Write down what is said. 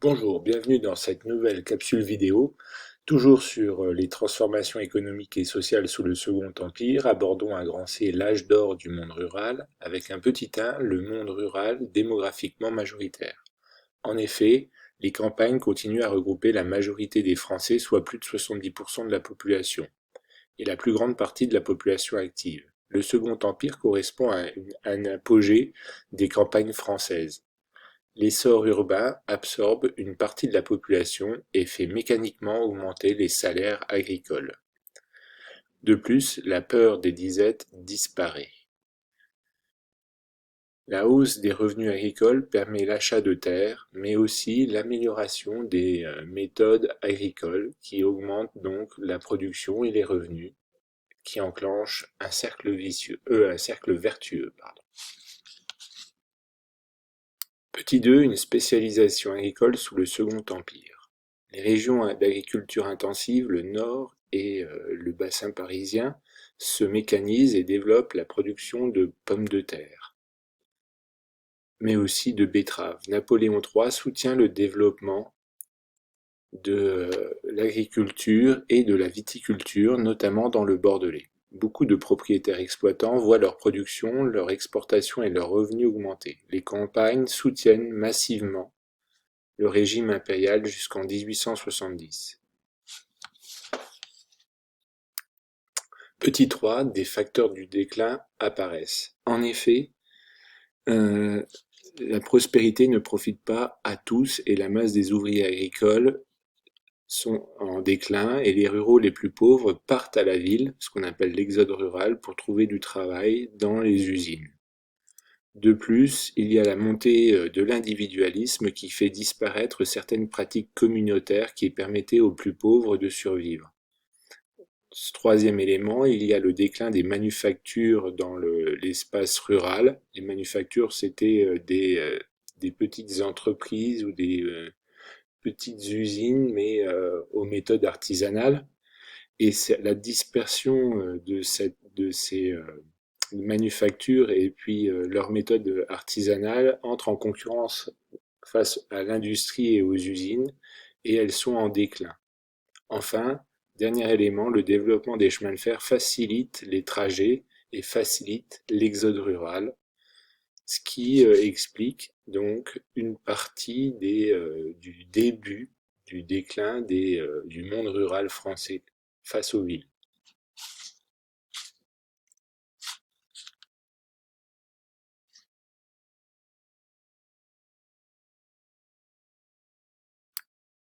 Bonjour, bienvenue dans cette nouvelle capsule vidéo, toujours sur les transformations économiques et sociales sous le Second Empire. Abordons à grand C l'âge d'or du monde rural, avec un petit 1, le monde rural démographiquement majoritaire. En effet, les campagnes continuent à regrouper la majorité des Français, soit plus de 70% de la population, et la plus grande partie de la population active. Le Second Empire correspond à un apogée des campagnes françaises. L'essor urbain absorbe une partie de la population et fait mécaniquement augmenter les salaires agricoles. De plus, la peur des disettes disparaît. La hausse des revenus agricoles permet l'achat de terres, mais aussi l'amélioration des méthodes agricoles qui augmentent donc la production et les revenus, qui enclenchent un cercle vertueux. Petit 2, une spécialisation agricole sous le Second Empire. Les régions d'agriculture intensive, le nord et le bassin parisien, se mécanisent et développent la production de pommes de terre, mais aussi de betteraves. Napoléon III soutient le développement de l'agriculture et de la viticulture, notamment dans le Bordelais. Beaucoup de propriétaires exploitants voient leur production, leur exportation et leurs revenus augmenter. Les campagnes soutiennent massivement le régime impérial jusqu'en 1870. Petit 3, des facteurs du déclin apparaissent. En effet, la prospérité ne profite pas à tous et la masse des ouvriers agricoles sont en déclin et les ruraux les plus pauvres partent à la ville, ce qu'on appelle l'exode rural, pour trouver du travail dans les usines. De plus, il y a la montée de l'individualisme qui fait disparaître certaines pratiques communautaires qui permettaient aux plus pauvres de survivre. Troisième élément, il y a le déclin des manufactures dans l'espace rural. Les manufactures, c'était des petites entreprises ou des petites usines, mais aux méthodes artisanales. Et la dispersion de ces manufactures et puis leurs méthodes artisanales entrent en concurrence face à l'industrie et aux usines, et elles sont en déclin. Enfin, dernier élément, le développement des chemins de fer facilite les trajets et facilite l'exode rural, ce qui explique donc une partie du début du déclin du monde rural français face aux villes.